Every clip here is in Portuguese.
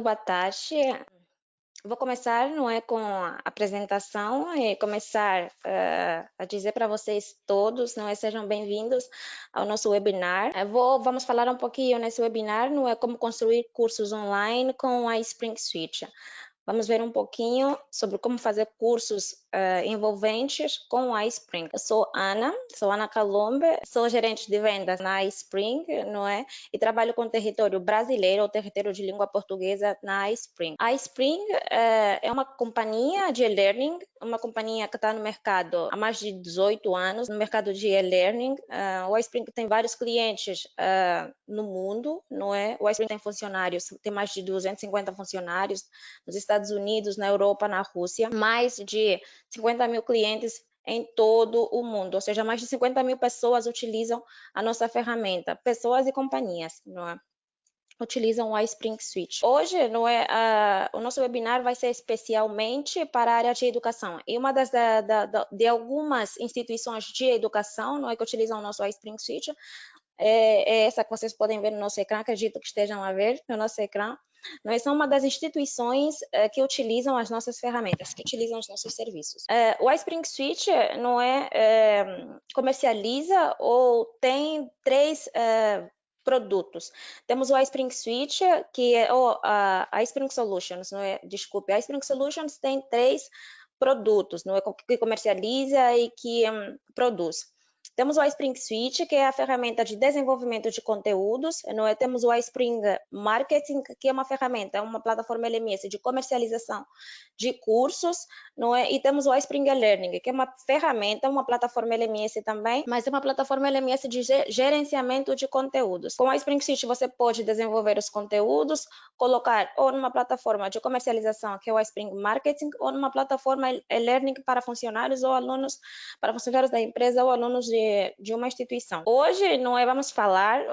Boa tarde. Vou começar, não é, com a apresentação e começar a dizer para vocês todos, não é, sejam bem-vindos ao nosso webinar. Vamos falar um pouquinho nesse webinar, não é, como construir cursos online com a Spring Suite. Vamos ver um pouquinho sobre como fazer cursos envolventes com a Spring. Eu sou Ana Calombe, sou gerente de vendas na Spring, não é? E trabalho com território brasileiro, ou território de língua portuguesa na Spring. A Spring é uma companhia de e-learning, uma companhia que está no mercado há mais de 18 anos, no mercado de e-learning. O Spring tem vários clientes no mundo, não é? O Spring tem funcionários, tem mais de 250 funcionários nos Estados Unidos, na Europa, na Rússia, mais de 50 mil clientes em todo o mundo, ou seja, mais de 50 mil pessoas utilizam a nossa ferramenta, pessoas e companhias, não é? Utilizam o Spring Suite. Hoje, não é, o nosso webinar vai ser especialmente para a área de educação. E uma de algumas instituições de educação, não é, que utilizam o nosso Spring Suite é essa que vocês podem ver no nosso ecrã, acredito que estejam a ver no nosso ecrã. Nós somos uma das instituições que utilizam as nossas ferramentas, que utilizam os nossos serviços. O iSpring Suite não comercializa ou tem três produtos. Temos o iSpring Suite, que é a iSpring Solutions, não é? Desculpe, a iSpring Solutions tem três produtos, não é, que comercializa e que produz. Temos o iSpring Suite, que é a ferramenta de desenvolvimento de conteúdos, não é? Temos o iSpring Marketing, que é uma ferramenta, uma plataforma LMS de comercialização de cursos, não é? E temos o iSpring Learning, que é uma ferramenta, uma plataforma LMS também, mas é uma plataforma LMS de gerenciamento de conteúdos. Com o iSpring Suite você pode desenvolver os conteúdos, colocar ou numa plataforma de comercialização, que é o iSpring Marketing, ou numa plataforma e-learning para funcionários ou alunos, para funcionários da empresa ou alunos de uma instituição. Hoje vamos falar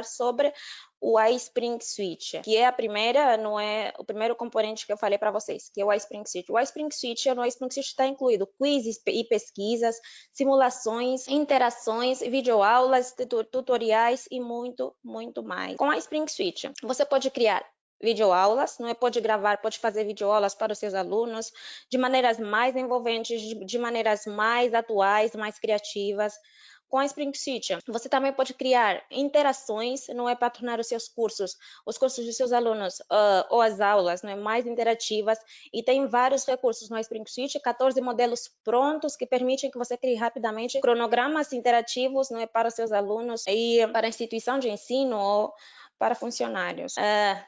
sobre o iSpring Suite, que é o primeiro componente que eu falei para vocês, que é o iSpring Suite. O iSpring Suite está incluído quizzes e pesquisas, simulações, interações, videoaulas, tutoriais e muito, muito mais. Com a iSpring Suite, você pode criar videoaulas, não é? Pode gravar, pode fazer videoaulas para os seus alunos de maneiras mais envolventes, de maneiras mais atuais, mais criativas. Com a Spring Suite, você também pode criar interações, não é, para tornar os cursos dos seus alunos ou as aulas, não é, mais interativas, e tem vários recursos no Spring Suite, 14 modelos prontos que permitem que você crie rapidamente cronogramas interativos, não é, para os seus alunos e para a instituição de ensino ou para funcionários.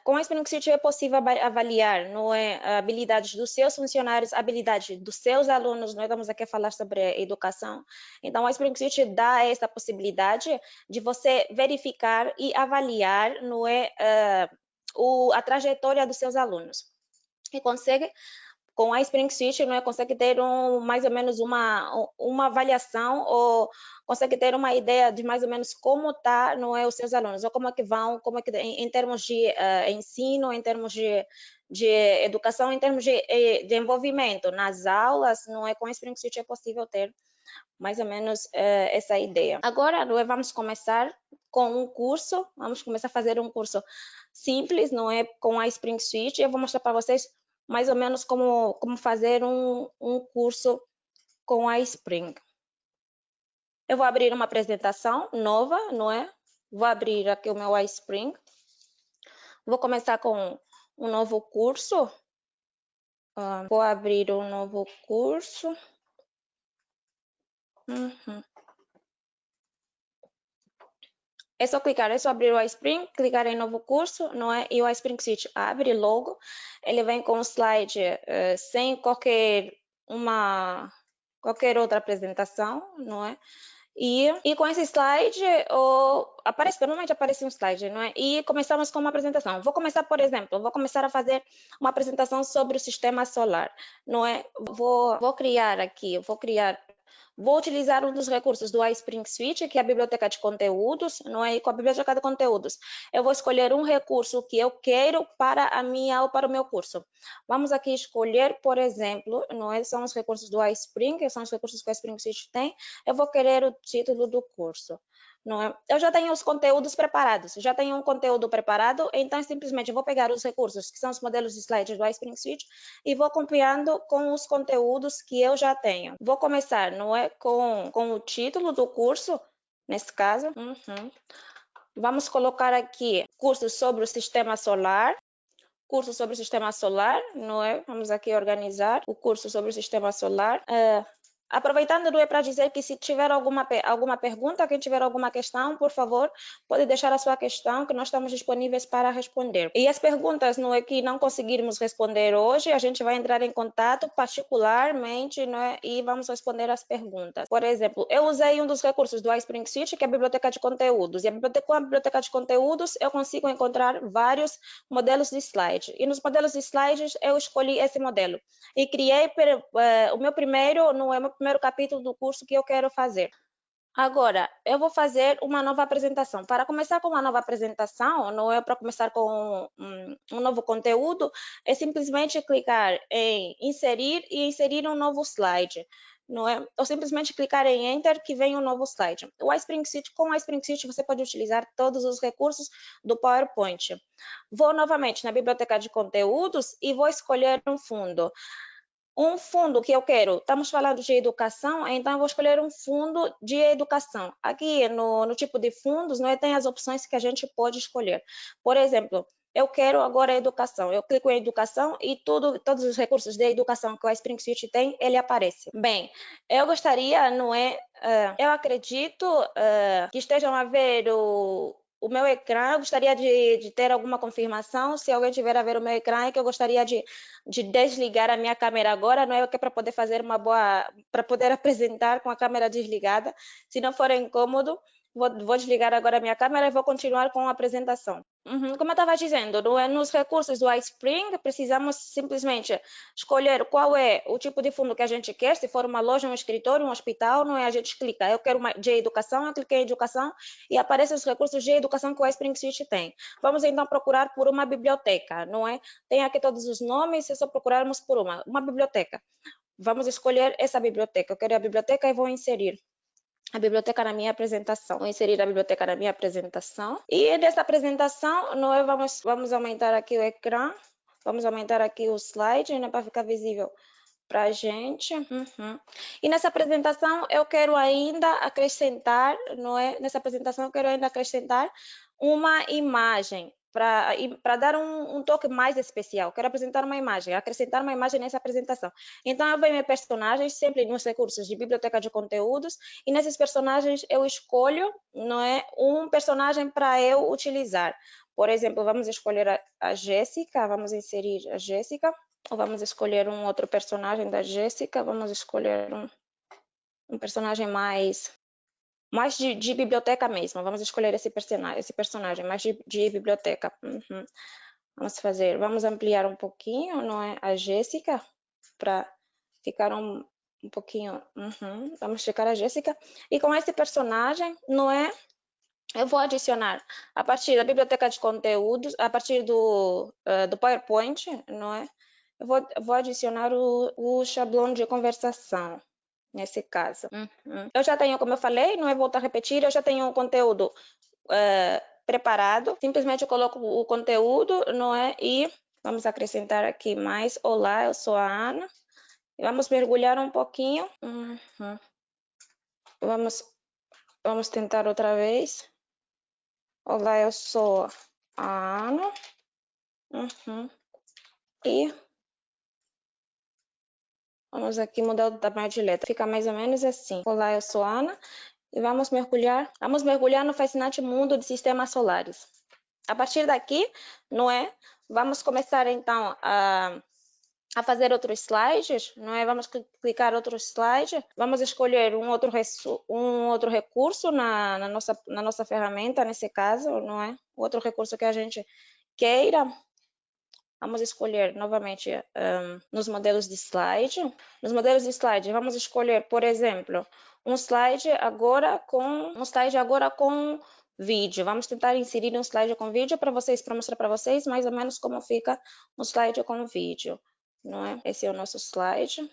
Com a Spring Suite é possível avaliar, não é, habilidades dos seus funcionários, habilidades dos seus alunos. Nós estamos aqui a falar sobre educação. Então, a Spring Suite dá essa possibilidade de você verificar e avaliar, não é, a trajetória dos seus alunos. E consegue, com a Spring Suite, não é, consegue ter mais ou menos uma avaliação, ou consegue ter uma ideia de mais ou menos como tá, não é, os seus alunos, ou como é que vão, em termos de ensino, em termos de educação, em termos de envolvimento nas aulas, não é? Com a Spring Suite é possível ter mais ou menos essa ideia. Agora, vamos começar com um curso, vamos começar a fazer um curso simples, não é, com a Spring Suite. Eu vou mostrar para vocês mais ou menos como fazer um curso com a Spring. Eu vou abrir uma apresentação nova, não é? Vou abrir aqui o meu iSpring. Vou começar com um novo curso. Vou abrir um novo curso. É só clicar, é só abrir o iSpring, clicar em novo curso, não é? E o iSpring Suite abre logo. Ele vem com um slide sem qualquer outra apresentação, não é? E com esse slide, normalmente aparece um slide, não é? E começamos com uma apresentação. Vou começar, por exemplo, a fazer uma apresentação sobre o sistema solar, não é? Vou utilizar um dos recursos do iSpring Suite, que é a biblioteca de conteúdos, não é? E com a biblioteca de conteúdos, eu vou escolher um recurso que eu quero para a minha ou para o meu curso. Vamos aqui escolher, por exemplo, não é? São os recursos do iSpring, que são os recursos que o iSpring Suite tem. Eu vou querer o título do curso, não é? Eu já tenho os conteúdos preparados, já tenho um conteúdo preparado, então simplesmente vou pegar os recursos, que são os modelos de slides do iSpring Suite, e vou copiando com os conteúdos que eu já tenho. Vou começar, não é, com o título do curso, nesse caso. Vamos colocar aqui curso sobre o sistema solar. Curso sobre o sistema solar, não é? Vamos aqui organizar o curso sobre o sistema solar. Aproveitando, não é para dizer que se tiver alguma pergunta, quem tiver alguma questão, por favor, pode deixar a sua questão, que nós estamos disponíveis para responder. E as perguntas, não é, que não conseguirmos responder hoje, a gente vai entrar em contato particularmente, não é, e vamos responder as perguntas. Por exemplo, eu usei um dos recursos do iSpring Suite, que é a biblioteca de conteúdos. E com a biblioteca de conteúdos, eu consigo encontrar vários modelos de slide. E nos modelos de slides, eu escolhi esse modelo. E criei o meu primeiro, não é, primeiro capítulo do curso que eu quero fazer. Agora, eu vou fazer uma nova apresentação. Para começar com uma nova apresentação, não é para começar com um novo conteúdo, é simplesmente clicar em inserir e inserir um novo slide. Não é? Ou simplesmente clicar em Enter que vem um novo slide. Com o iSpring Suite você pode utilizar todos os recursos do PowerPoint. Vou novamente na biblioteca de conteúdos e vou escolher um fundo. Um fundo que eu quero, estamos falando de educação, então eu vou escolher um fundo de educação. Aqui no tipo de fundos, não é, tem as opções que a gente pode escolher. Por exemplo, eu quero agora educação. Eu clico em educação e todos os recursos de educação que o iSpring Suite tem, ele aparece. Bem, eu gostaria, não é? Eu acredito que estejam a ver o meu ecrã. Eu gostaria de ter alguma confirmação. Se alguém tiver a ver o meu ecrã, é que eu gostaria de desligar a minha câmera agora, não é, que é para poder fazer para poder apresentar com a câmera desligada. Se não for incômodo, vou desligar agora a minha câmera e vou continuar com a apresentação. Como eu estava dizendo, nos recursos do iSpring, precisamos simplesmente escolher qual é o tipo de fundo que a gente quer. Se for uma loja, um escritório, um hospital, não é? A gente clica, eu quero uma de educação, eu cliquei em educação e aparecem os recursos de educação que o iSpring Suite tem. Vamos então procurar por uma biblioteca, não é? Tem aqui todos os nomes, é só procurarmos por uma biblioteca. Vamos escolher essa biblioteca. Eu quero a biblioteca e vou inserir a biblioteca na minha apresentação. Vou inserir a biblioteca na minha apresentação. E dessa apresentação, nós vamos aumentar aqui o ecrã. Vamos aumentar aqui o slide, né, para ficar visível para a gente. E nessa apresentação, eu quero ainda acrescentar, não é? Nessa apresentação, eu quero ainda acrescentar uma imagem para dar um toque mais especial. Quero apresentar uma imagem, acrescentar uma imagem nessa apresentação. Então, eu venho em personagens, sempre nos recursos de biblioteca de conteúdos, e nesses personagens eu escolho, não é, um personagem para eu utilizar. Por exemplo, vamos escolher a Jéssica, vamos inserir a Jéssica, ou vamos escolher um outro personagem da Jéssica, vamos escolher um personagem mais de biblioteca mesmo. Vamos escolher esse personagem mais de biblioteca. Vamos ampliar um pouquinho, não é? A Jéssica, para ficar um pouquinho. Vamos checar a Jéssica. E com esse personagem, não é? Eu vou adicionar, a partir da biblioteca de conteúdos, a partir do PowerPoint, não é? Eu vou adicionar o shablon de conversação, nesse caso. Eu já tenho, como eu falei, não é voltar a repetir, eu já tenho um conteúdo preparado. Simplesmente eu coloco o conteúdo, não é? E vamos acrescentar aqui mais. Olá, eu sou a Ana. E vamos mergulhar um pouquinho. Vamos tentar outra vez. Olá, eu sou a Ana. E vamos aqui mudar o tamanho de letra. Fica mais ou menos assim. Olá, eu sou a Ana. E vamos mergulhar no fascinante mundo de sistemas solares. A partir daqui, não é? Vamos começar então a fazer outros slides, não é? Vamos clicar outro slide, vamos escolher um outro recurso na nossa ferramenta, nesse caso, não é? Outro recurso que a gente queira. Vamos escolher novamente nos modelos de slide. Nos modelos de slide, vamos escolher, por exemplo, um slide agora com vídeo. Vamos tentar inserir um slide com vídeo para mostrar para vocês mais ou menos como fica um slide com vídeo. não é? Esse é o nosso slide.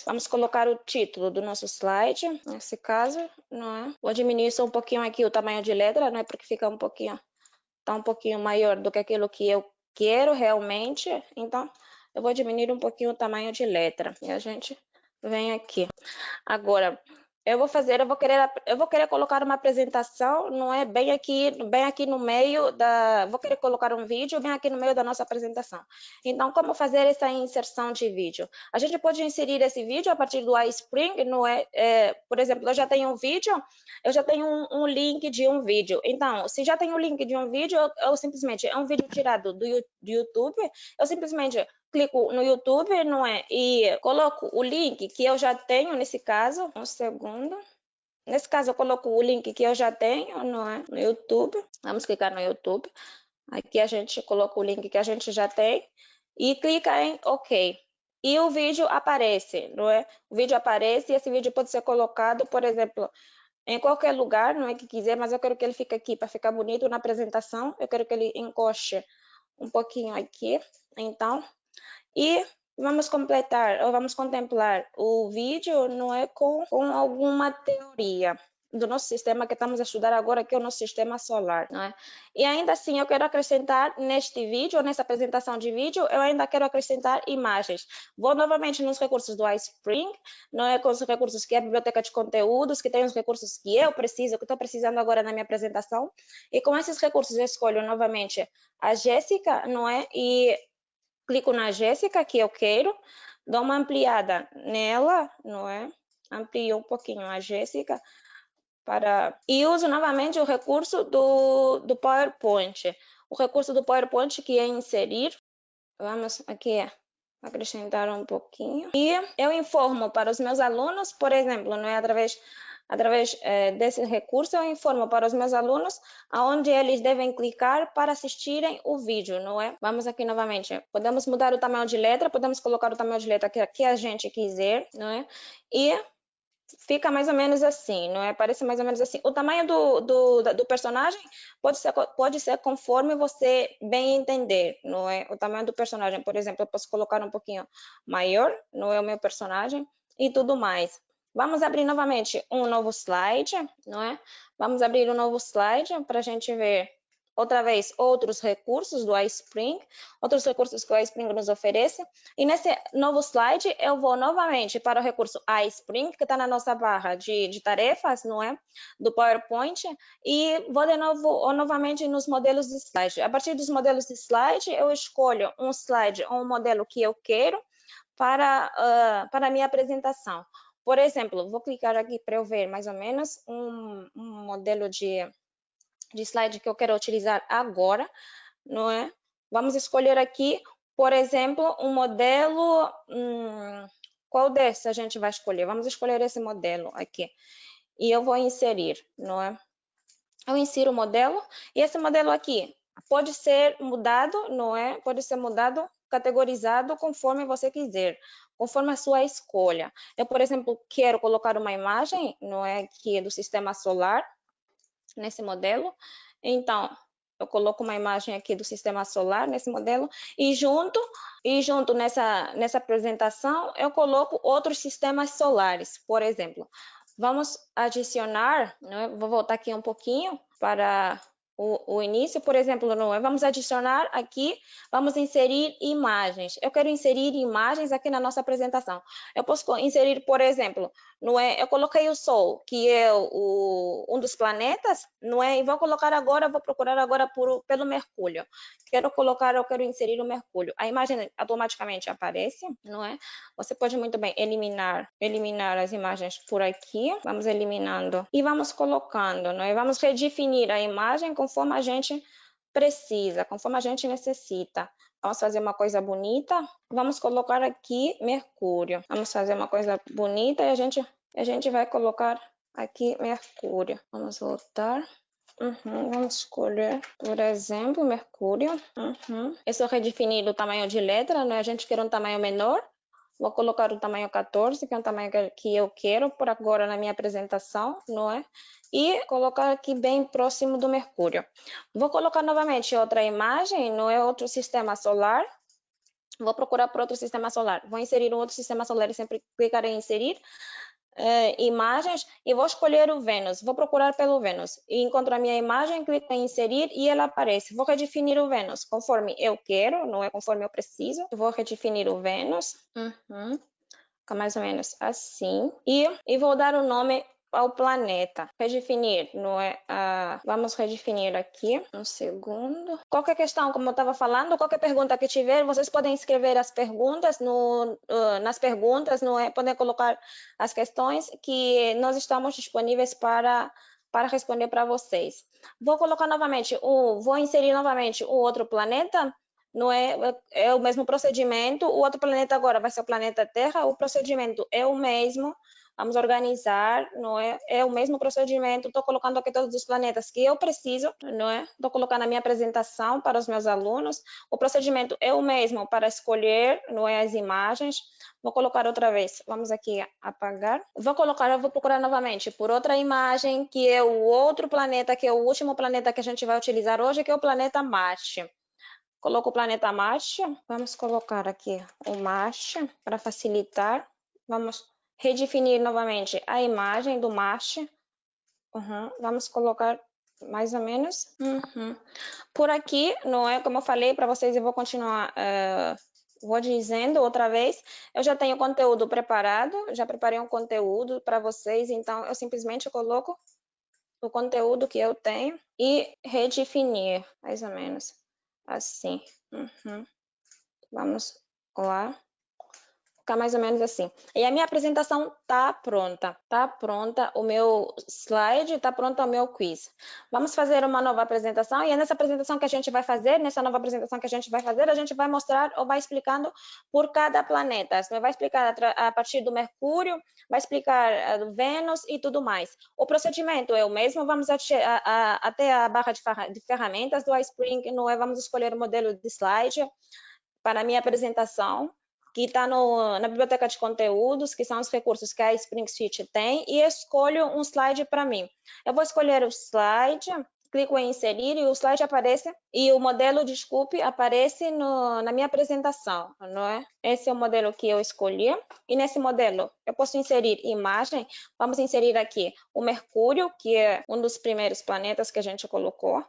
Vamos colocar o título do nosso slide, nesse caso, não é? Vou diminuir só um pouquinho aqui o tamanho de letra, não é? Porque fica tá um pouquinho maior do que aquilo que eu quero realmente. Então, eu vou diminuir um pouquinho o tamanho de letra. E a gente vem aqui. Agora, eu vou querer colocar uma apresentação, não é bem aqui no meio vou querer colocar um vídeo bem aqui no meio da nossa apresentação. Então, como fazer essa inserção de vídeo? A gente pode inserir esse vídeo a partir do iSpring, não é? Por exemplo, eu já tenho um vídeo, eu já tenho um link de um vídeo. Então, se já tenho o link de um vídeo, eu simplesmente, é um vídeo tirado do YouTube, eu simplesmente clico no YouTube, não é? E coloco o link que eu já tenho, nesse caso, um segundo. Nesse caso, eu coloco o link que eu já tenho, não é? No YouTube. Vamos clicar no YouTube. Aqui a gente coloca o link que a gente já tem e clica em OK. E o vídeo aparece, não é? O vídeo aparece e esse vídeo pode ser colocado, por exemplo, em qualquer lugar, não é que quiser, mas eu quero que ele fique aqui para ficar bonito na apresentação. Eu quero que ele encoste um pouquinho aqui. Então, e vamos completar, ou vamos contemplar o vídeo, não é, com alguma teoria do nosso sistema que estamos a estudar agora, que é o nosso sistema solar, não é? E ainda assim, eu quero acrescentar neste vídeo, nessa apresentação de vídeo, eu ainda quero acrescentar imagens. Vou novamente nos recursos do iSpring, não é, com os recursos que é a biblioteca de conteúdos, que tem os recursos que eu preciso, que estou precisando agora na minha apresentação, e com esses recursos eu escolho novamente a Jéssica, não é? E clico na Jéssica, que eu quero, dou uma ampliada nela, não é? Amplio um pouquinho a Jéssica e uso novamente o recurso do PowerPoint. O recurso do PowerPoint que é inserir. Vamos aqui acrescentar um pouquinho. E eu informo para os meus alunos, por exemplo, não é através desse recurso, eu informo para os meus alunos aonde eles devem clicar para assistirem o vídeo, não é? Vamos aqui novamente. Podemos mudar o tamanho de letra, podemos colocar o tamanho de letra que a gente quiser, não é? E fica mais ou menos assim, não é? Parece mais ou menos assim. O tamanho do personagem pode ser conforme você bem entender, não é? O tamanho do personagem, por exemplo, eu posso colocar um pouquinho maior, não é o meu personagem, e tudo mais. Vamos abrir novamente um novo slide, não é? Vamos abrir um novo slide para a gente ver outra vez outros recursos do iSpring, outros recursos que o iSpring nos oferece. E nesse novo slide eu vou novamente para o recurso iSpring, que está na nossa barra de tarefas, não é? Do PowerPoint, e vou de novo ou novamente nos modelos de slide. A partir dos modelos de slide, eu escolho um slide ou um modelo que eu quero para a minha apresentação. Por exemplo, vou clicar aqui para eu ver mais ou menos um modelo de slide que eu quero utilizar agora, não é? Vamos escolher aqui, por exemplo, um modelo, qual desses a gente vai escolher? Vamos escolher esse modelo aqui. E eu vou inserir, não é? Eu insiro o modelo, e esse modelo aqui pode ser mudado, não é? Pode ser mudado, categorizado conforme você quiser, conforme a sua escolha. Eu, por exemplo, quero colocar uma imagem, não é? Aqui do sistema solar, nesse modelo. Então, eu coloco uma imagem aqui do sistema solar nesse modelo e junto nessa apresentação eu coloco outros sistemas solares, por exemplo. Vamos adicionar, né? Vou voltar aqui um pouquinho para o início, por exemplo, não é? Vamos adicionar aqui, vamos inserir imagens. Eu quero inserir imagens aqui na nossa apresentação. Eu posso inserir, por exemplo, não é? Eu coloquei o Sol, que é um dos planetas, não é? E vou procurar agora pelo Mercúrio. Eu quero inserir o Mercúrio. A imagem automaticamente aparece, não é? Você pode muito bem eliminar as imagens por aqui. Vamos eliminando e vamos colocando, não é? Vamos redefinir a imagem conforme a gente precisa, conforme a gente necessita. Vamos fazer uma coisa bonita. Vamos colocar aqui Mercúrio. Vamos fazer uma coisa bonita e a gente vai colocar aqui Mercúrio. Vamos voltar. Vamos escolher, por exemplo, Mercúrio. Eu só redefinir o tamanho de letra, né? A gente quer um tamanho menor. Vou colocar o tamanho 14, que é um tamanho que eu quero por agora na minha apresentação, não é? E colocar aqui bem próximo do Mercúrio. Vou colocar novamente outra imagem, não é? Outro sistema solar. Vou procurar por outro sistema solar. Vou inserir um outro sistema solar e sempre clicar em inserir imagens e vou escolher o Vênus. Vou procurar pelo Vênus. E encontro a minha imagem, clico em inserir e ela aparece. Vou redefinir o Vênus conforme eu quero, não é conforme eu preciso. Vou redefinir o Vênus. Fica mais ou menos assim. E vou dar o nome ao planeta. Redefinir, não é? Vamos redefinir aqui. Um segundo. Qualquer questão, como eu estava falando, qualquer pergunta que tiver, vocês podem escrever as perguntas nas perguntas, não é? Podem colocar as questões que nós estamos disponíveis para responder para vocês. Vou colocar novamente, vou inserir novamente o outro planeta. Não é o mesmo procedimento. O outro planeta agora vai ser o planeta Terra. O procedimento é o mesmo. Vamos organizar, não é? É o mesmo procedimento. Estou colocando aqui todos os planetas que eu preciso, não é? Estou colocando a minha apresentação para os meus alunos. O procedimento é o mesmo para escolher, não é, as imagens. Vou colocar outra vez. Vamos aqui apagar. Eu vou procurar novamente por outra imagem, que é o outro planeta, que é o último planeta que a gente vai utilizar hoje, que é o planeta Marte. Coloco o planeta Marte. Vamos colocar aqui o Marte para facilitar. Vamos redefinir novamente a imagem do Marte. Vamos colocar mais ou menos. Por aqui, não é? Como eu falei para vocês, eu vou continuar. Vou dizendo outra vez, eu já tenho conteúdo preparado, já preparei um conteúdo para vocês, então eu simplesmente coloco o conteúdo que eu tenho e redefinir, mais ou menos. Assim. Vamos lá. Ficar mais ou menos assim. E a minha apresentação tá pronta. Tá pronta o meu slide, tá pronto o meu quiz. Vamos fazer uma nova apresentação e é nessa apresentação que a gente vai fazer, nessa nova apresentação que a gente vai mostrar ou vai explicando por cada planeta. Vai explicar a partir do Mercúrio, vai explicar do Vênus e tudo mais. O procedimento é o mesmo, vamos até a barra de ferramentas do iSpring, não é? Vamos escolher o modelo de slide para a minha apresentação, que está na biblioteca de conteúdos, que são os recursos que a Spring Suite tem, e escolho um slide para mim. Eu vou escolher o slide, clico em inserir e o slide aparece, e o modelo, desculpe, aparece na minha apresentação, não é? Esse é o modelo que eu escolhi, e nesse modelo eu posso inserir imagem. Vamos inserir aqui o Mercúrio, que é um dos primeiros planetas que a gente colocou.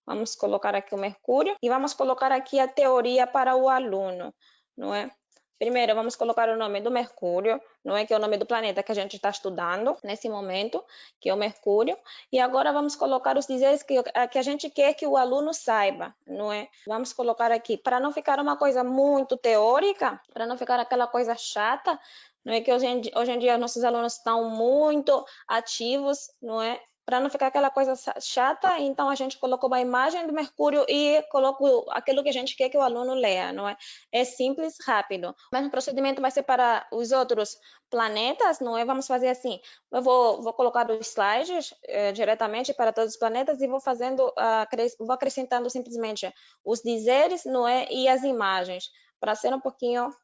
Vamos colocar aqui o Mercúrio e vamos colocar aqui a teoria para o aluno, não é? Primeiro, vamos colocar o nome do Mercúrio, não é? Que é o nome do planeta que a gente está estudando nesse momento, que é o Mercúrio. E agora vamos colocar os dizeres que a gente quer que o aluno saiba, não é? Vamos colocar aqui, para não ficar uma coisa muito teórica, para não ficar aquela coisa chata, não é? Que hoje em dia nossos alunos estão muito ativos, não é? Para não ficar aquela coisa chata, então a gente colocou uma imagem do Mercúrio e colocou aquilo que a gente quer que o aluno leia, não é? É simples, rápido. O mesmo procedimento vai ser para os outros planetas, não é? Vamos fazer assim, eu vou colocar os slides diretamente para todos os planetas e vou vou acrescentando simplesmente os dizeres, não é? E as imagens, para ser um pouquinho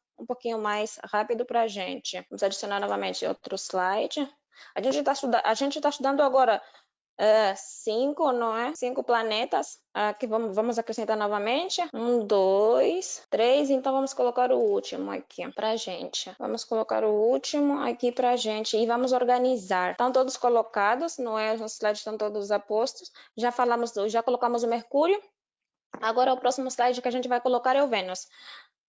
mais rápido para a gente. Vamos adicionar novamente outro slide. A gente está estudando agora 5, não é? 5 planetas. Aqui vamos acrescentar novamente. 1, 2, 3. Então vamos colocar o último aqui pra gente. Vamos colocar o último aqui pra gente e vamos organizar. Estão todos colocados, não é? Os nossos slides estão todos apostos. Já colocamos o Mercúrio. Agora o próximo slide que a gente vai colocar é o Vênus.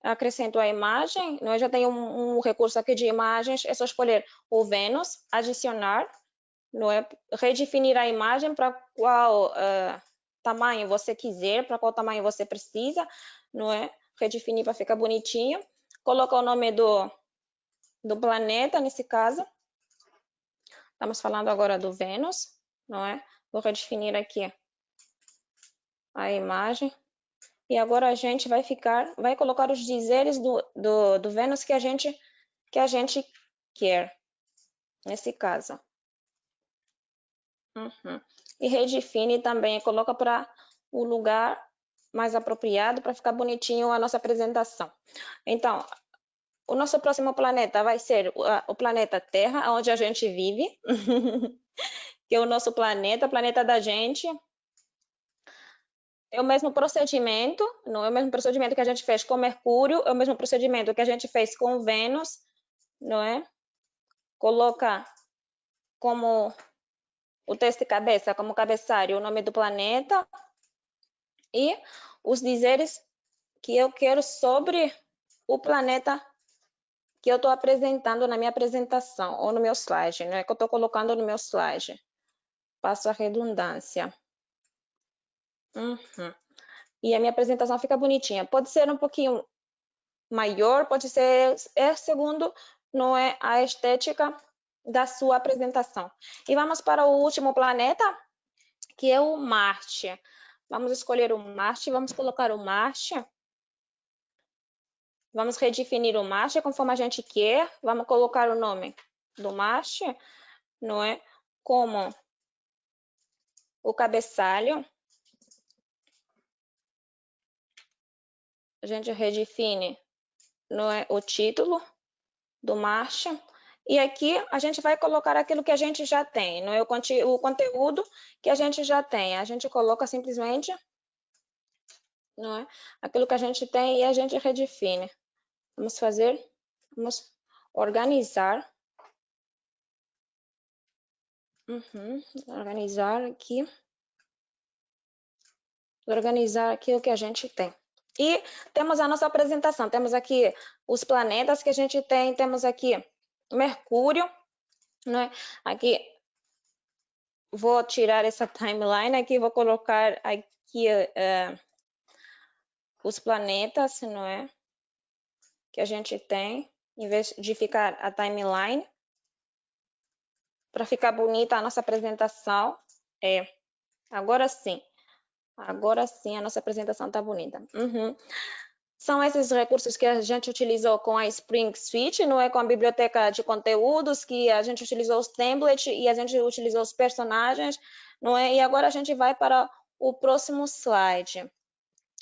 Acrescento a imagem, eu já tenho um recurso aqui de imagens, é só escolher o Vênus, adicionar, não é? Redefinir a imagem para qual tamanho você quiser, para qual tamanho você precisa, não é? Redefinir para ficar bonitinho. Colocar o nome do planeta, nesse caso. Estamos falando agora do Vênus, não é? Vou redefinir aqui a imagem. E agora a gente vai colocar os dizeres do Vênus que a gente quer, nesse caso. E redefine também, coloca para o lugar mais apropriado para ficar bonitinho a nossa apresentação. Então, o nosso próximo planeta vai ser o planeta Terra, onde a gente vive, que é o nosso planeta da gente. É o mesmo procedimento, não é o mesmo procedimento que a gente fez com Mercúrio, é o mesmo procedimento que a gente fez com Vênus, não é? Coloca como o texto de cabeça, como cabeçalho, o nome do planeta e os dizeres que eu quero sobre o planeta que eu estou apresentando na minha apresentação ou no meu slide, não é que eu estou colocando no meu slide. Passo a redundância. E a minha apresentação fica bonitinha. Pode ser um pouquinho maior, pode ser segundo não é a estética da sua apresentação. E vamos para o último planeta, que é o Marte. Vamos escolher o Marte, vamos colocar o Marte. Vamos redefinir o Marte conforme a gente quer. Vamos colocar o nome do Marte, não é? Como o cabeçalho. A gente redefine, não é, o título do Marte. E aqui a gente vai colocar aquilo que a gente já tem, não é o conteúdo que a gente já tem. A gente coloca simplesmente, não é, aquilo que a gente tem e a gente redefine. Vamos organizar. Organizar aqui o que a gente tem. E temos a nossa apresentação. Temos aqui os planetas que a gente tem. Temos aqui Mercúrio, né? Aqui vou tirar essa timeline aqui, vou colocar aqui os planetas, não é? Que a gente tem, em vez de ficar a timeline, para ficar bonita a nossa apresentação. Agora sim a nossa apresentação está bonita. São esses recursos que a gente utilizou com a Spring Suite, não é, com a biblioteca de conteúdos, que a gente utilizou os templates e a gente utilizou os personagens, não é? E agora a gente vai para o próximo slide.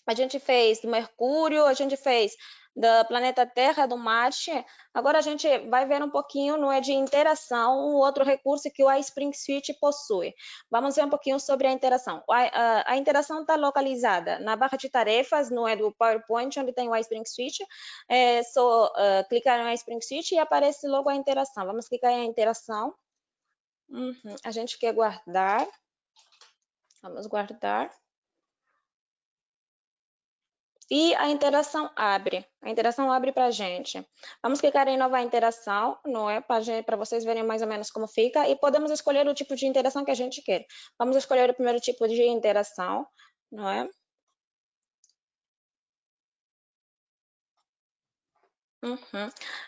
A gente fez do Mercúrio, a gente fez do planeta Terra, do Marte. Agora a gente vai ver um pouquinho, não é, de interação, um outro recurso que o iSpring Suite possui. Vamos ver um pouquinho sobre a interação. A interação está localizada na barra de tarefas, não é, do PowerPoint, onde tem o iSpring Suite. É só clicar no iSpring Suite e aparece logo a interação. Vamos clicar em interação. A gente quer guardar. Vamos guardar. E a interação abre. A interação abre para a gente. Vamos clicar em nova interação, não é? Para vocês verem mais ou menos como fica. E podemos escolher o tipo de interação que a gente quer. Vamos escolher o primeiro tipo de interação, não é?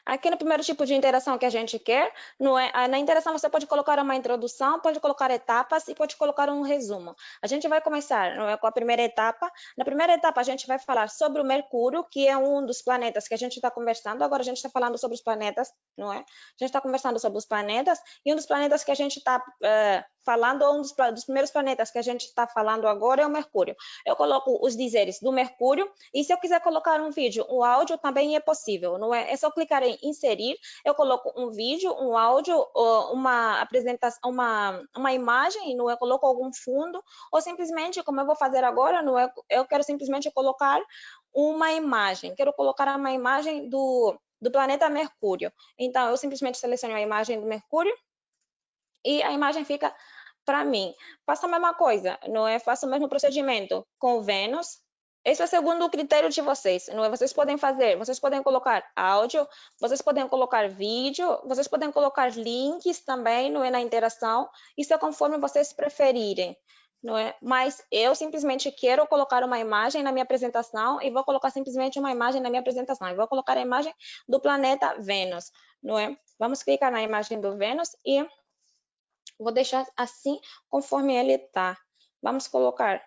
Aqui no primeiro tipo de interação que a gente quer, não é? Na interação você pode colocar uma introdução, pode colocar etapas e pode colocar um resumo. A gente vai começar, não é, com a primeira etapa. Na primeira etapa a gente vai falar sobre o Mercúrio, que é um dos planetas que a gente está conversando. Agora a gente está falando sobre os planetas, não é? A gente está conversando sobre os planetas e um dos planetas que a gente está falando, um dos primeiros planetas que a gente está falando agora é o Mercúrio. Eu coloco os dizeres do Mercúrio e se eu quiser colocar um vídeo, um áudio também é possível, não é? É só clicar em inserir, eu coloco um vídeo, um áudio, uma apresentação, uma imagem, não é? Eu coloco algum fundo ou simplesmente, como eu vou fazer agora, não é? Eu quero simplesmente colocar uma imagem. Quero colocar uma imagem do planeta Mercúrio. Então, eu simplesmente seleciono a imagem do Mercúrio e a imagem fica para mim. Faço a mesma coisa, não é? Faço o mesmo procedimento com Vênus. Esse é segundo o critério de vocês, não é? Vocês podem fazer, vocês podem colocar áudio, vocês podem colocar vídeo, vocês podem colocar links também, não é, na interação. Isso é conforme vocês preferirem, não é? Mas eu simplesmente quero colocar uma imagem na minha apresentação e vou colocar simplesmente uma imagem na minha apresentação. Eu vou colocar a imagem do planeta Vênus, não é? Vamos clicar na imagem do Vênus e vou deixar assim conforme ele está. Vamos colocar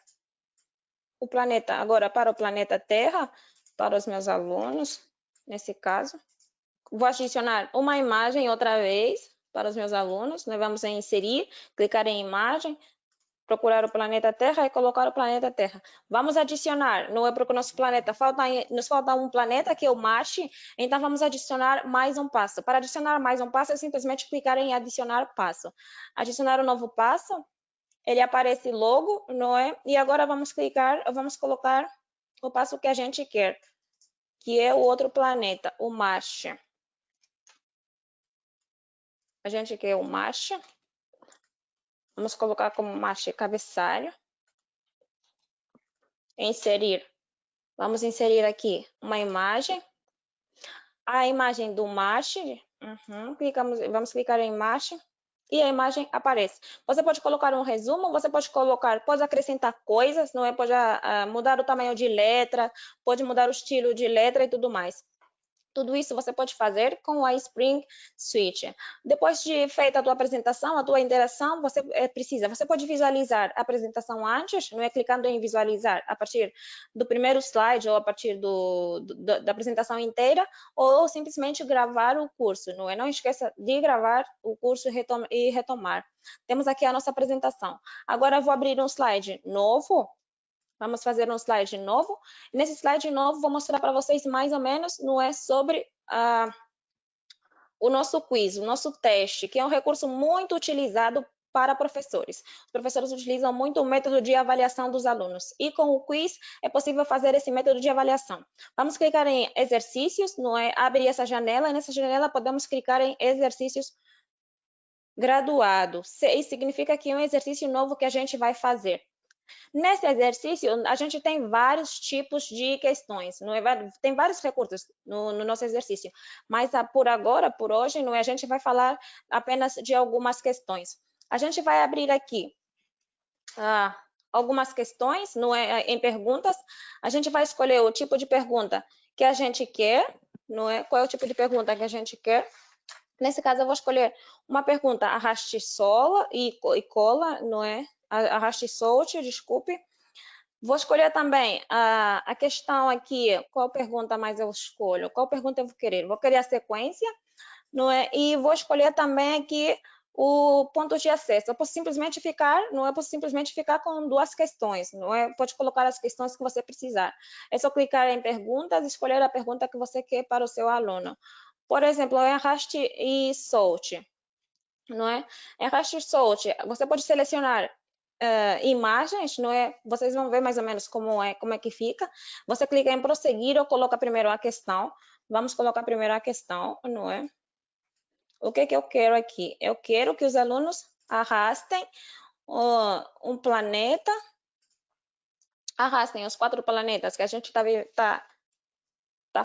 o planeta agora para o planeta Terra, para os meus alunos, nesse caso. Vou adicionar uma imagem outra vez para os meus alunos. Nós vamos em inserir, clicar em imagem, procurar o planeta Terra e colocar o planeta Terra. Vamos adicionar, não é porque o nosso planeta nos falta um planeta que é o Marte, então vamos adicionar mais um passo. Para adicionar mais um passo é simplesmente clicar em adicionar passo. Adicionar um novo passo ele aparece logo, não é? E agora vamos colocar o passo que a gente quer, que é o outro planeta, o Marte. A gente quer o Marte. Vamos colocar como Marte cabeçalho. Inserir. Vamos inserir aqui uma imagem. A imagem do Marte. Vamos clicar em Marte. E a imagem aparece. Você pode colocar um resumo, você pode acrescentar coisas, não é? Pode mudar o tamanho de letra, pode mudar o estilo de letra e tudo mais. Tudo isso você pode fazer com a Spring Suite. Depois de feita a tua apresentação, a tua interação, você pode visualizar a apresentação antes, não é? Clicando em visualizar a partir do primeiro slide ou a partir da apresentação inteira, ou simplesmente gravar o curso, não é? Não esqueça de gravar o curso e retomar. Temos aqui a nossa apresentação. Agora eu vou abrir um slide novo. Vamos fazer um slide novo. Nesse slide novo, vou mostrar para vocês mais ou menos, não é, sobre o nosso quiz, o nosso teste, que é um recurso muito utilizado para professores. Os professores utilizam muito o método de avaliação dos alunos. E com o quiz, é possível fazer esse método de avaliação. Vamos clicar em exercícios, não é? Abrir essa janela, e nessa janela podemos clicar em exercícios graduado. Isso significa que é um exercício novo que a gente vai fazer. Nesse exercício, a gente tem vários tipos de questões, não é? Tem vários recursos no nosso exercício, mas por agora, por hoje, não é? A gente vai falar apenas de algumas questões. A gente vai abrir aqui algumas questões, não é? Em perguntas. A gente vai escolher o tipo de pergunta que a gente quer, não é? Qual é o tipo de pergunta que a gente quer? Nesse caso, eu vou escolher uma pergunta arraste sola e cola, não é? Arraste solte, desculpe. Vou escolher também a questão aqui, qual pergunta mais eu escolho? Qual pergunta eu vou querer? Vou querer a sequência, não é? E vou escolher também aqui o ponto de acesso. Eu posso simplesmente ficar, não é? Posso simplesmente ficar com duas questões, não é? Pode colocar as questões que você precisar. É só clicar em perguntas e escolher a pergunta que você quer para o seu aluno. Por exemplo, arraste e solte, não é? Arraste e solte. Você pode selecionar imagens, não é? Vocês vão ver mais ou menos como é que fica. Você clica em prosseguir ou coloca primeiro a questão. Vamos colocar primeiro a questão, não é? O que eu quero aqui? Eu quero que os alunos arrastem um planeta, arrastem os 4 planetas que a gente está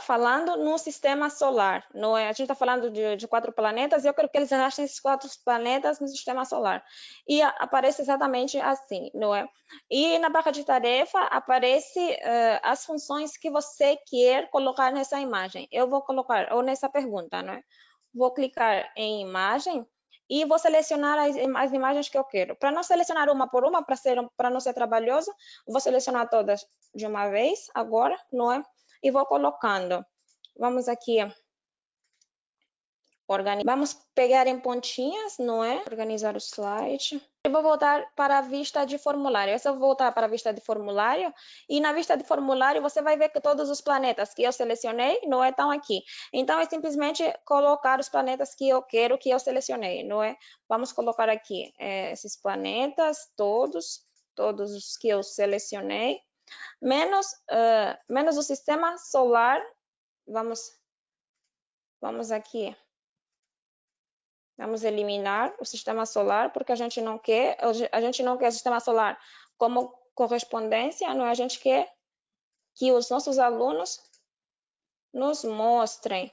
falando no sistema solar, não é? A gente está falando de 4 planetas e eu quero que eles arrastem esses 4 planetas no sistema solar. E aparece exatamente assim, não é? E na barra de tarefa aparece as funções que você quer colocar nessa imagem. Eu vou colocar, ou nessa pergunta, não é? Vou clicar em imagem e vou selecionar as imagens que eu quero. Para não selecionar uma por uma, para não ser trabalhoso, vou selecionar todas de uma vez, agora, não é? E vou colocando. Vamos aqui organizar. Vamos pegar em pontinhas, não é? Organizar o slide. Eu vou voltar para a vista de formulário. Eu vou voltar para a vista de formulário e na vista de formulário você vai ver que todos os planetas que eu selecionei não estão aqui. Então é simplesmente colocar os planetas que eu quero que eu selecionei, não é? Vamos colocar aqui esses planetas todos os que eu selecionei. Menos o sistema solar, vamos aqui, vamos eliminar o sistema solar, porque a gente não quer o sistema solar como correspondência, não é? A gente quer que os nossos alunos nos mostrem.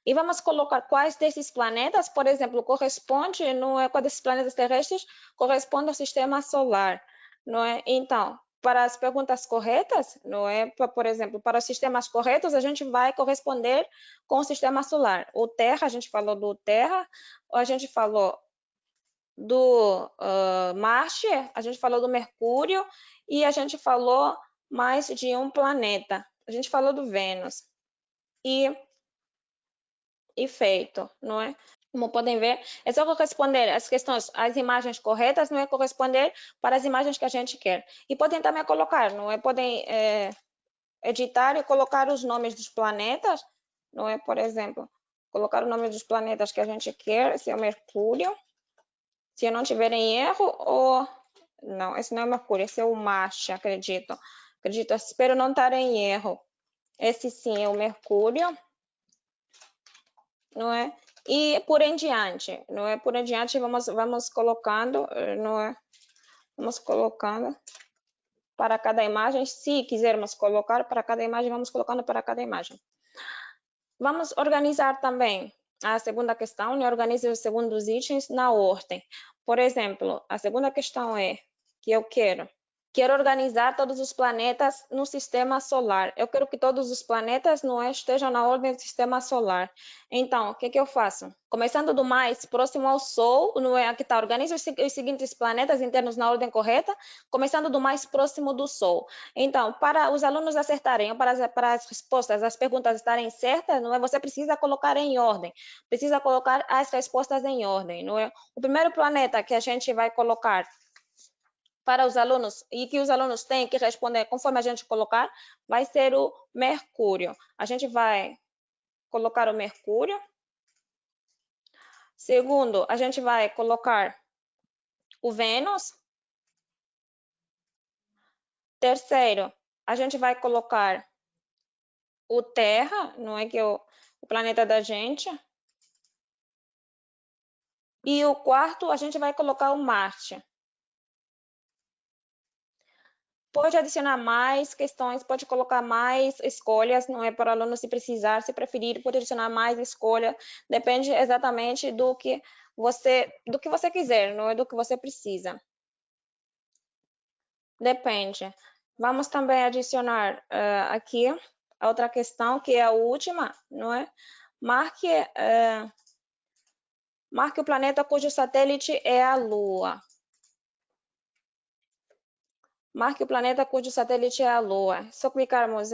E vamos colocar quais desses planetas, por exemplo, corresponde, não é? Quais desses planetas terrestres corresponde ao sistema solar, não é? Então, para as perguntas corretas, não é? Por exemplo, para os sistemas corretos, a gente vai corresponder com o sistema solar. O Terra, a gente falou do Terra, a gente falou do Marte, a gente falou do Mercúrio e a gente falou mais de um planeta. A gente falou do Vênus. E feito, não é? Como podem ver, é só corresponder as imagens corretas, não é corresponder para as imagens que a gente quer. E podem também colocar, não é? Podem editar e colocar os nomes dos planetas, não é? Por exemplo, colocar o nome dos planetas que a gente quer, esse é o Mercúrio. Se eu não tiver em erro, ou... Não, esse não é o Mercúrio, esse é o Marte, acredito. Acredito, espero não estar em erro. Esse sim é o Mercúrio, não é? E por em diante, não é? Por em diante vamos colocando, não é? Vamos colocando para cada imagem. Se quisermos colocar para cada imagem, vamos colocando para cada imagem. Vamos organizar também a segunda questão, né? Organize os segundos itens na ordem. Por exemplo, a segunda questão é que eu quero organizar todos os planetas no sistema solar. Eu quero que todos os planetas não estejam na ordem do sistema solar. Então, o que eu faço? Começando do mais próximo ao Sol, não é? Aqui está, organiza os seguintes planetas internos na ordem correta, começando do mais próximo do Sol. Então, para os alunos acertarem, para as respostas, as perguntas estarem certas, não é? Você precisa colocar em ordem, precisa colocar as respostas em ordem, não é? O primeiro planeta que a gente vai colocar para os alunos e que os alunos têm que responder conforme a gente colocar, vai ser o Mercúrio. A gente vai colocar o Mercúrio. Segundo, a gente vai colocar o Vênus. Terceiro, a gente vai colocar o Terra, não é que é o planeta da gente. E o quarto, a gente vai colocar o Marte. Pode adicionar mais questões, pode colocar mais escolhas, não é para o aluno se precisar, se preferir, pode adicionar mais escolha, depende exatamente do que você quiser, não é do que você precisa. Depende. Vamos também adicionar aqui a outra questão, que é a última, não é? Marque o planeta cujo satélite é a Lua. Marque o planeta cujo satélite é a Lua. Só clicarmos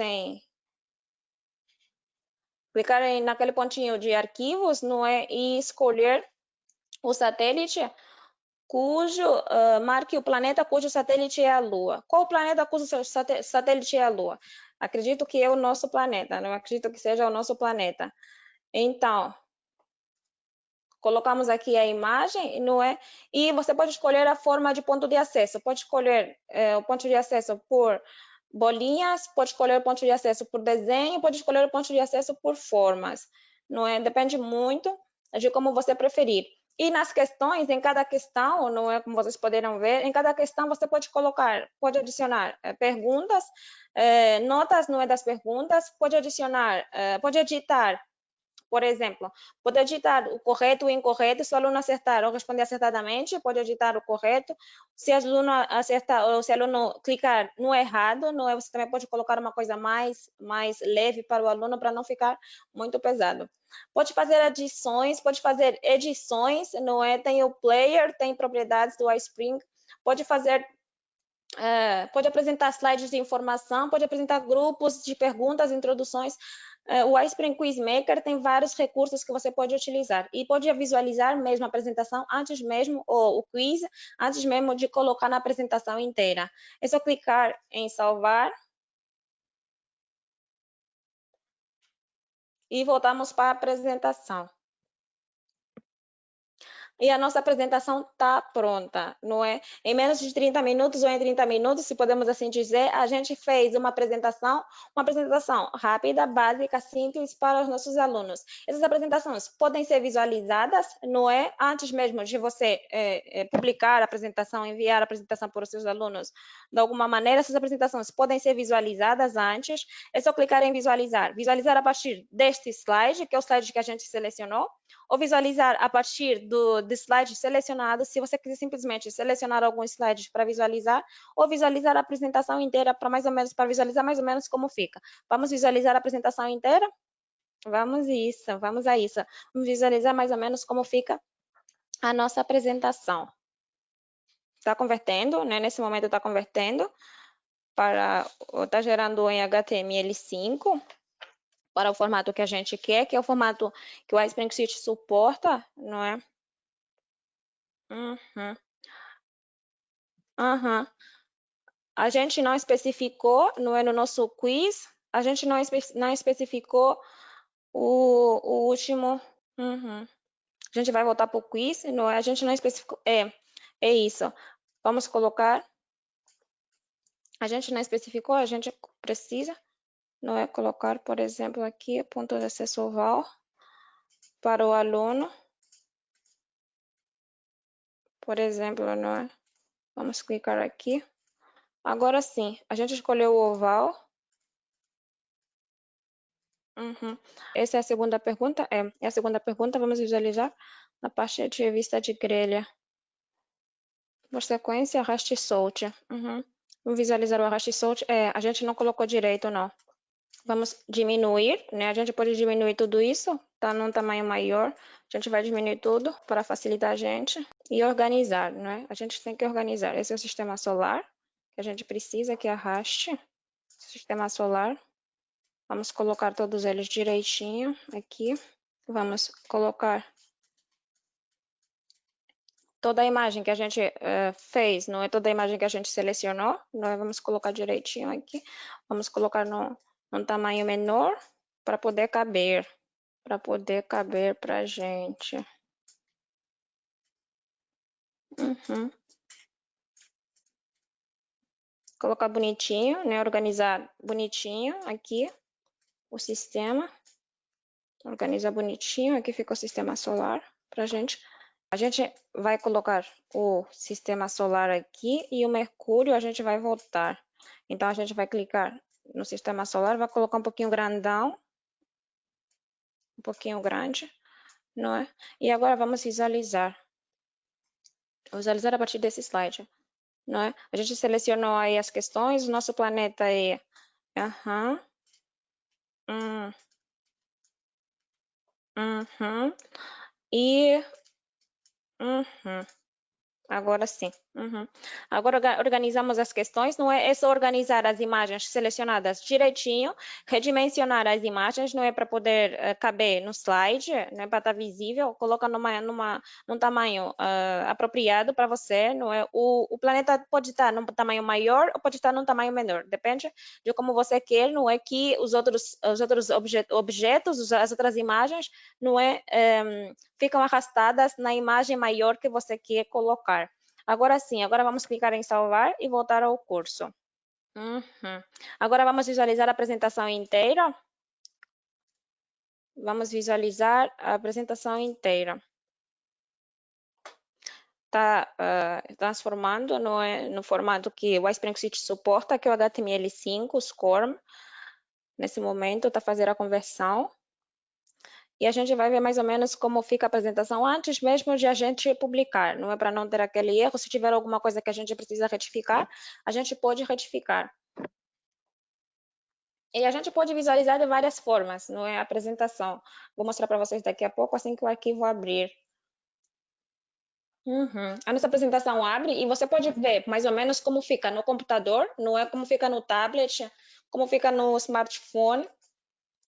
naquele pontinho de arquivos, não é? E escolher o satélite marque o planeta cujo satélite é a Lua. Qual o planeta cujo satélite é a Lua? Acredito que é o nosso planeta, não acredito que seja o nosso planeta. Então, colocamos aqui a imagem, não é? E você pode escolher a forma de ponto de acesso. Pode escolher o ponto de acesso por bolinhas, pode escolher o ponto de acesso por desenho, pode escolher o ponto de acesso por formas, não é? Depende muito de como você preferir. E nas questões, em cada questão, não é como vocês poderão ver, em cada questão você pode adicionar perguntas, notas, não é, das perguntas, pode adicionar, pode editar. Por exemplo, pode editar o correto ou o incorreto, se o aluno acertar ou responder acertadamente, pode editar o correto. Se o aluno acertar ou se o aluno clicar no errado, não é, você também pode colocar uma coisa mais leve para o aluno, para não ficar muito pesado. Pode fazer adições, pode fazer edições, não é? Tem o player, tem propriedades do iSpring, pode fazer pode apresentar slides de informação, pode apresentar grupos de perguntas, introduções. O iSpring Quiz Maker tem vários recursos que você pode utilizar e pode visualizar mesmo a apresentação antes mesmo, ou o quiz, antes mesmo de colocar na apresentação inteira. É só clicar em salvar e voltamos para a apresentação. E a nossa apresentação está pronta, não é? Em menos de 30 minutos ou em 30 minutos, se podemos assim dizer, a gente fez uma apresentação rápida, básica, simples para os nossos alunos. Essas apresentações podem ser visualizadas, não é? Antes mesmo de você publicar a apresentação, enviar a apresentação para os seus alunos, de alguma maneira, essas apresentações podem ser visualizadas antes. É só clicar em visualizar. Visualizar a partir deste slide, que é o slide que a gente selecionou, ou visualizar a partir de slide selecionado, se você quiser simplesmente selecionar alguns slides para visualizar, ou visualizar a apresentação inteira para visualizar mais ou menos como fica. Vamos visualizar a apresentação inteira? Vamos a isso. Vamos visualizar mais ou menos como fica a nossa apresentação. Está convertendo, né? Nesse momento está convertendo está gerando em HTML5 para o formato que a gente quer, que é o formato que o iSpring Suite suporta, não é? A gente não especificou, não é no nosso quiz, a gente não especificou o último. A gente vai voltar para o quiz, não é? A gente não especificou. É isso. Vamos colocar. A gente não especificou, a gente precisa, não é? Colocar, por exemplo, aqui, ponto de acesso oval para o aluno. Por exemplo, não é? Vamos clicar aqui. Agora sim, a gente escolheu o oval. Essa é a segunda pergunta? É a segunda pergunta. Vamos visualizar na parte de vista de grelha. Por sequência, arraste e solte. Vamos visualizar o arraste e solte. A gente não colocou direito, não. Vamos diminuir, né? A gente pode diminuir tudo isso, tá num tamanho maior. A gente vai diminuir tudo para facilitar a gente. E organizar, né? A gente tem que organizar. Esse é o sistema solar que a gente precisa que arraste. Sistema solar. Vamos colocar todos eles direitinho aqui. Vamos colocar toda a imagem que a gente fez, não é toda a imagem que a gente selecionou. Nós vamos colocar direitinho aqui. Vamos colocar num tamanho menor para poder caber. Para poder caber para a gente. Colocar bonitinho, né? Organizar bonitinho aqui o sistema. Organizar bonitinho. Aqui fica o sistema solar para a gente. A gente vai colocar o sistema solar aqui e o Mercúrio a gente vai voltar. Então, a gente vai clicar no sistema solar, vai colocar um pouquinho grandão, um pouquinho grande, não é? E agora vamos visualizar. Visualizar a partir desse slide, não é? A gente selecionou aí as questões, o nosso planeta é... E... Agora sim. Agora organizamos as questões, não é só organizar as imagens selecionadas direitinho, redimensionar as imagens, não é para poder caber no slide, não é para estar visível, coloca num tamanho apropriado para você, não é? O planeta pode estar num tamanho maior ou pode estar num tamanho menor, depende de como você quer, não é que os outros objetos, as outras imagens, não é, ficam arrastadas na imagem maior que você quer colocar. Agora sim, agora vamos clicar em salvar e voltar ao curso. Agora vamos visualizar a apresentação inteira. Vamos visualizar a apresentação inteira. Está transformando no formato que o iSpring suporta, que é o HTML5, o SCORM. Nesse momento está fazendo a conversão. E a gente vai ver mais ou menos como fica a apresentação antes mesmo de a gente publicar. Não é para não ter aquele erro. Se tiver alguma coisa que a gente precisa retificar, a gente pode retificar. E a gente pode visualizar de várias formas, não é? A apresentação. Vou mostrar para vocês daqui a pouco, assim que o arquivo abrir. A nossa apresentação abre e você pode ver mais ou menos como fica no computador, não é? Como fica no tablet, como fica no smartphone.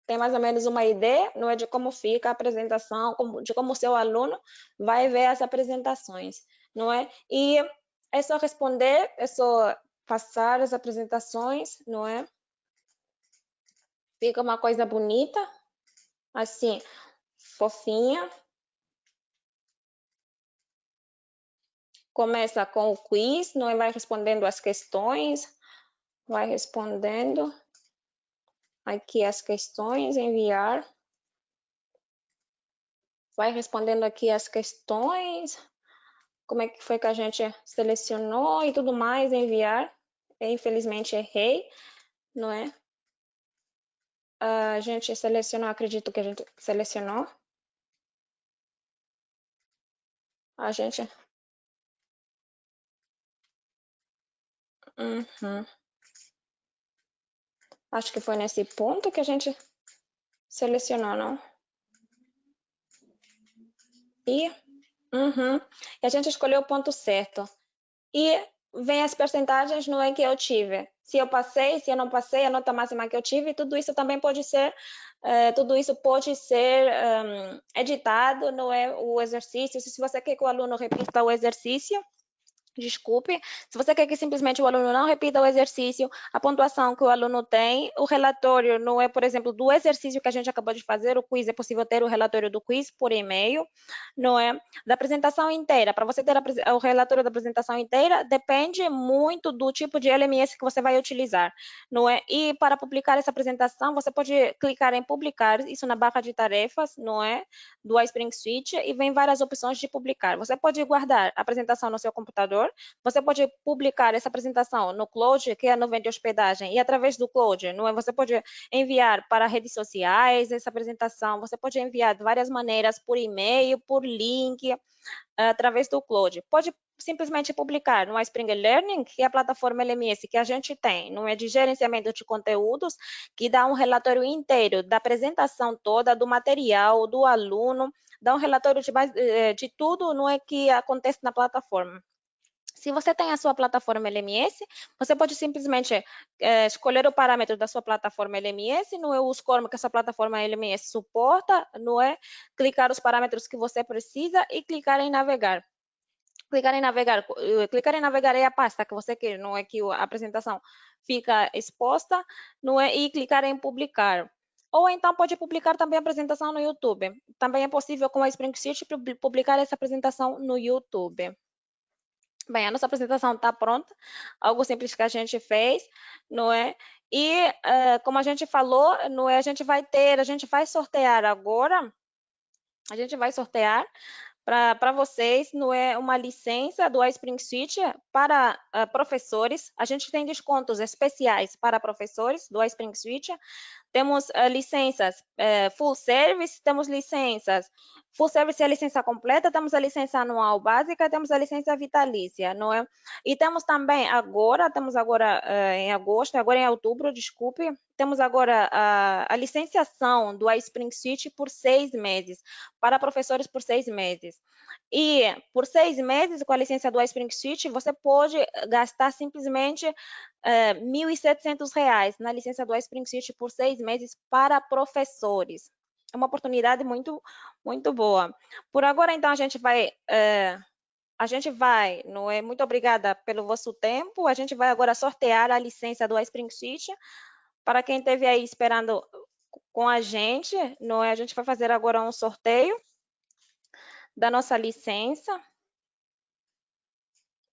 Tem mais ou menos uma ideia, não é, de como fica a apresentação, de como o seu aluno vai ver as apresentações, não é? E é só responder, é só passar as apresentações, não é? Fica uma coisa bonita, assim, fofinha. Começa com o quiz, não é? Vai respondendo as questões, vai respondendo aqui as questões, enviar. Vai respondendo aqui as questões, como é que foi que a gente selecionou e tudo mais, enviar. Infelizmente errei, não é? A gente selecionou, acredito que a gente selecionou. A gente... Acho que foi nesse ponto que a gente selecionou, não? E a gente escolheu o ponto certo. E vem as percentagens, não é, que eu tive. Se eu passei, se eu não passei, a nota máxima que eu tive, tudo isso também pode ser, editado, não é, o exercício. Se você quer que o aluno repita o exercício, Desculpe, se você quer que simplesmente o aluno não repita o exercício, a pontuação que o aluno tem, o relatório não é, por exemplo, do exercício que a gente acabou de fazer, o quiz, é possível ter o relatório do quiz por e-mail, não é? Da apresentação inteira, para você ter o relatório da apresentação inteira, depende muito do tipo de LMS que você vai utilizar, não é? E para publicar essa apresentação, você pode clicar em publicar, isso na barra de tarefas, não é? Do iSpring Suite, e vem várias opções de publicar. Você pode guardar a apresentação no seu computador, você pode publicar essa apresentação no Cloud, que é a nuvem de hospedagem, e através do Cloud, não é? Você pode enviar para redes sociais essa apresentação, você pode enviar de várias maneiras, por e-mail, por link, através do Cloud. Pode simplesmente publicar no Spring Learning, que é a plataforma LMS que a gente tem, não é, de gerenciamento de conteúdos, que dá um relatório inteiro da apresentação toda, do material, do aluno, dá um relatório de tudo, não é, que acontece na plataforma. Se você tem a sua plataforma LMS, você pode simplesmente escolher o parâmetro da sua plataforma LMS, não é, o score que essa plataforma LMS suporta, não é, clicar os parâmetros que você precisa e clicar em navegar. Clicar em navegar é a pasta que você quer, não é, que a apresentação fica exposta, não é, e clicar em publicar. Ou então pode publicar também a apresentação no YouTube. Também é possível com a Spring Suite publicar essa apresentação no YouTube. Bem, a nossa apresentação está pronta, algo simples que a gente fez, não é? E como a gente falou, não é? A gente vai sortear agora, a gente vai sortear para vocês, não é, uma licença do iSpring Suite para professores. A gente tem descontos especiais para professores do iSpring Suite. Temos licenças full service, temos licenças full service é a licença completa, temos a licença anual básica, temos a licença vitalícia, não é? E temos também agora, em agosto, agora em outubro, desculpe, temos agora a licenciação do iSpring Suite por 6 meses, para professores por 6 meses. E por 6 meses, com a licença do iSpring Suite, você pode gastar simplesmente R$ 1.700 na licença do iSpring Suite por 6 meses para professores. É uma oportunidade muito, muito boa. Por agora, então, a gente vai, não é? Muito obrigada pelo vosso tempo. A gente vai agora sortear a licença do iSpring Suite. Para quem esteve aí esperando com a gente, não é? A gente vai fazer agora um sorteio da nossa licença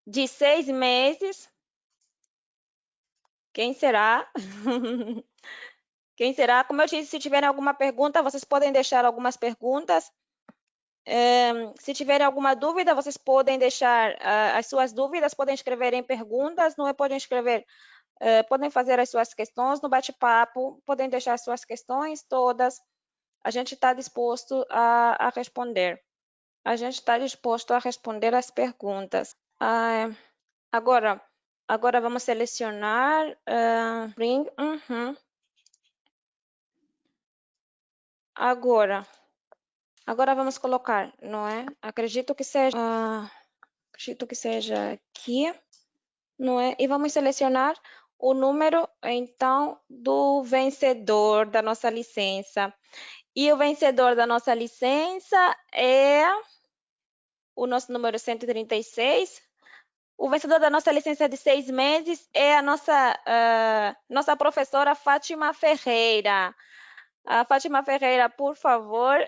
de 6 meses. Quem será? Quem será? Como eu disse, se tiverem alguma pergunta, vocês podem deixar algumas perguntas. Se tiverem alguma dúvida, vocês podem deixar as suas dúvidas, podem escrever em perguntas, não é? Podem escrever, podem fazer as suas questões no bate-papo, podem deixar as suas questões todas. A gente está disposto a responder. A gente está disposto a responder as perguntas. Agora, vamos selecionar Spring. Agora vamos colocar, não é? Acredito que seja aqui, não é? E vamos selecionar o número, então, do vencedor da nossa licença. E o vencedor da nossa licença é o nosso número 136. O vencedor da nossa licença de 6 meses é a nossa professora Fátima Ferreira. A Fátima Ferreira, por favor,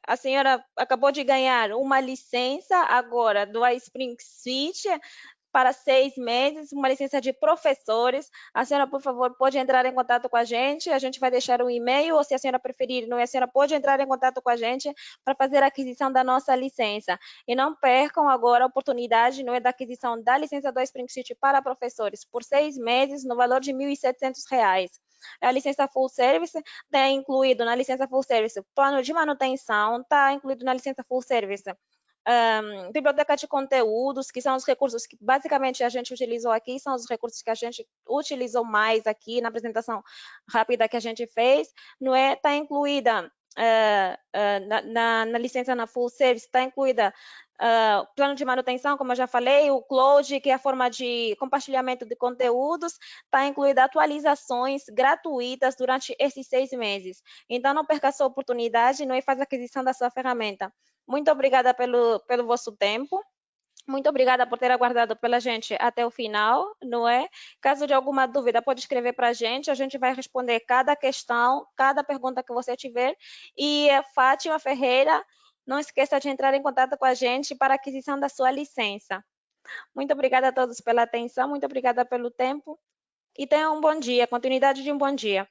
a senhora acabou de ganhar uma licença agora do iSpring Suite para 6 meses, uma licença de professores. A senhora, por favor, pode entrar em contato com a gente vai deixar um e-mail, ou se a senhora preferir, não é? A senhora pode entrar em contato com a gente para fazer a aquisição da nossa licença. E não percam agora a oportunidade, não é, da aquisição da licença do iSpring Suite para professores por 6 meses, no valor de R$ 1.700. A licença full service está incluído na licença full service plano de manutenção, está incluído na licença full service biblioteca de conteúdos, que são os recursos que basicamente a gente utilizou aqui, são os recursos que a gente utilizou mais aqui na apresentação rápida que a gente fez, não é? Está incluída na licença na full service, está incluída plano de manutenção, como eu já falei, o Cloud, que é a forma de compartilhamento de conteúdos, está incluída atualizações gratuitas durante esses 6 meses. Então, não perca essa oportunidade, não é? Faz a aquisição da sua ferramenta. Muito obrigada pelo vosso tempo. Muito obrigada por ter aguardado pela gente até o final, não é? Caso de alguma dúvida, pode escrever para a gente vai responder cada questão, cada pergunta que você tiver. E Fátima Ferreira, não esqueça de entrar em contato com a gente para a aquisição da sua licença. Muito obrigada a todos pela atenção, muito obrigada pelo tempo e tenham um bom dia, continuidade de um bom dia.